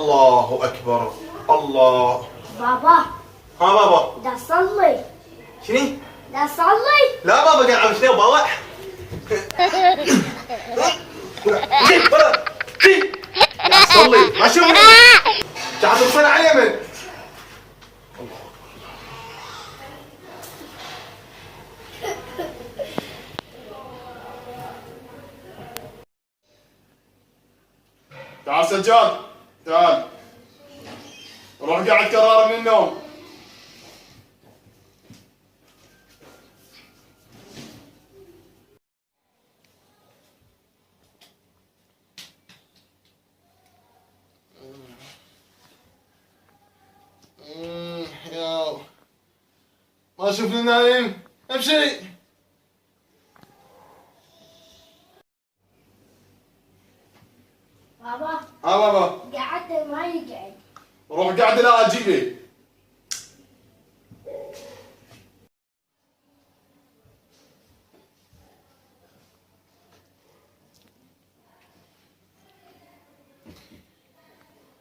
الله اكبر. الله. بابا. ها بابا. بدي اصلي. شني؟ بدي اصلي. لا بابا قاعد على شنو بابا؟ قاعد تصلي ما شوفني. قاعد تصلي على اليمن. تعال سجاد، تعال روح قاعد كرار من النوم. يا ما اشوفني نايم، امشي. بابا. ها بابا. قعدت ما يقعد. روح قاعد لا اجيبه.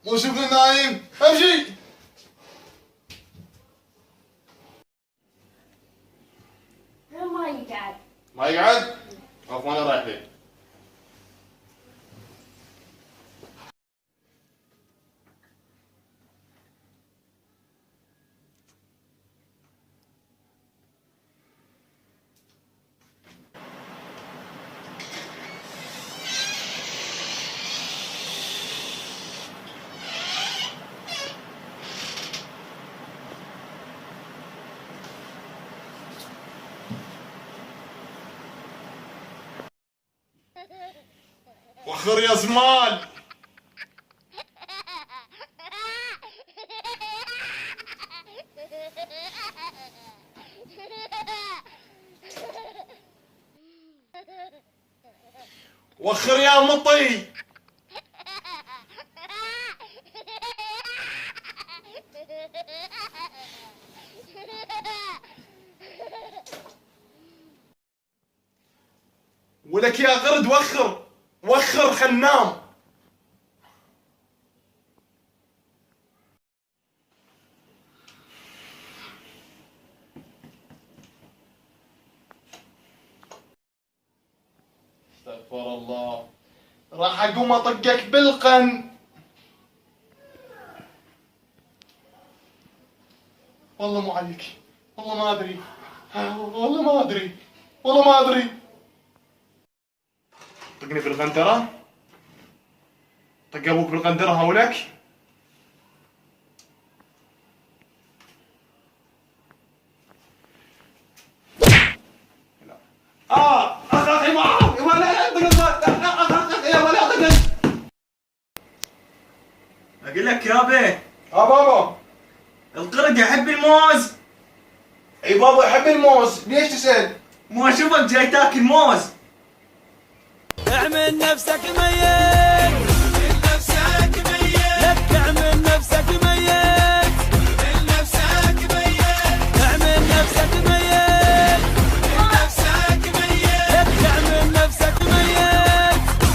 مو شوفني نايم، امشي. ما يقعد. ما يقعد؟ خلاص انا رايح لك. وخر يا زمان. وخر يا مطي. ولك يا غرد وخر، وخر خنام. استغفر الله، راح اقوم اطقك بالقن. والله مو عليك، والله ما ادري، والله ما ادري، والله ما ادري. طقني بالقنطرة، طق ابوك بالقنطرة هولك. اخي ما ولا طق يا ولا طق. اقول لك يابا، بابا. القرد يحب الموز. اي بابا يحب الموز، ليش تسأل؟ مو اشوفك جاي تاكل موز. اعمل نفسك ميت، اعمل نفسك ميت، لك اعمل نفسك ميت، اعمل نفسك ميت، اعمل نفسك ميت، اعمل نفسك ميت، لك اعمل نفسك ميت،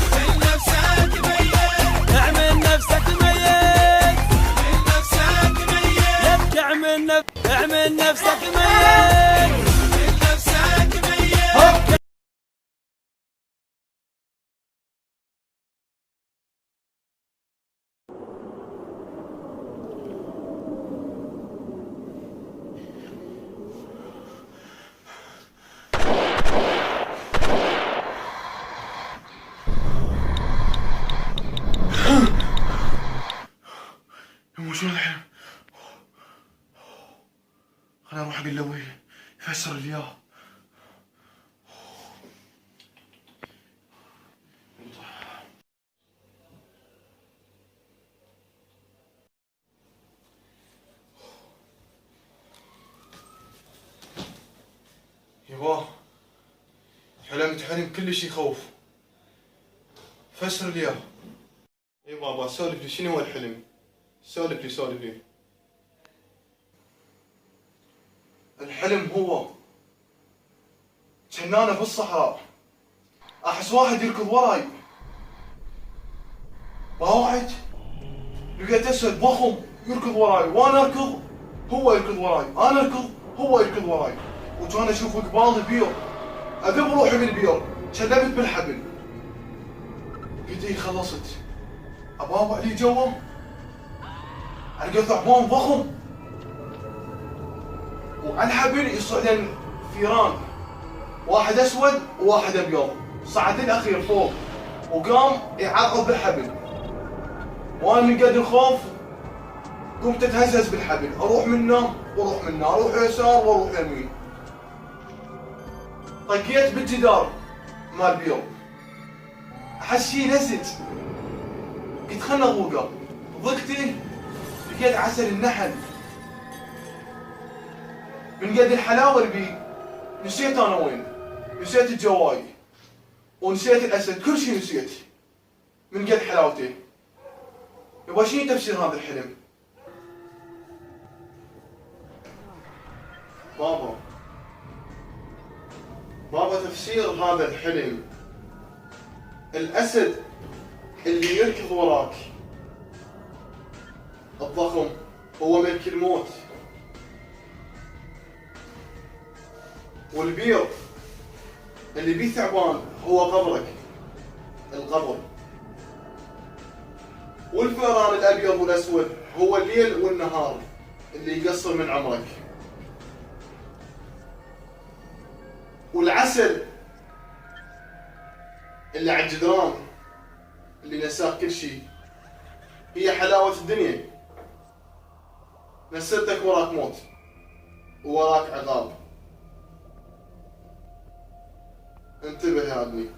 اعمل نفسك ميت، اعمل نفسك ميت، اعمل نفسك ميت، لك اعمل نفسك ميت، اعمل نفسك ميت. مو شنو الحين؟ خليني اروح اقول لابوي يفسر لي اياه. يبا حلمت حلم كلش يخوف، فسر لي اياه. اي بابا سولف لي، شنو هو الحلم؟ سولف لي سولف لي. الحلم هو كان انا بالصحراء احس واحد يركض وراي، بوعد لقيت اسد ضخم يركض وراي، وانا اركض هو يركض وراي، انا اركض هو يركض وراي، وكان اشوف قبال بير، اذب روحي بالبير، شلبت بالحبل. قلت اي خلصت، ابابا لي جوا القى ثعبان ضخم، وعلى الحبل يصعدن ثيران، واحد اسود وواحد ابيض، صعد الاخير فوق وقام يعرض بالحبل، وانا من قد الخوف قمت اتهزز بالحبل، اروح منه واروح منه، اروح يسار واروح يمين، طقيت بالجدار مال بير، احس شي نزت، قلت خلنا اغوقه، ضقتي لقيت عسل النحل، من قد الحلاوه اللي بيه نسيت انا وين، نسيت الجواي ونسيت الاسد، كل شيء نسيت من قد حلاوته. يبا شنو تفسير هذا الحلم؟ بابا تفسير هذا الحلم، الاسد اللي يركض وراك الضخم هو ملك الموت، والبير اللي بيه ثعبان هو قبرك القبر، والفئران الابيض والاسود هو الليل والنهار اللي يقصر من عمرك، والعسل اللي على الجدران اللي نساك كل شيء هي حلاوة الدنيا، نسيتك وراك موت ووراك عقاب. انتبه يا ابني.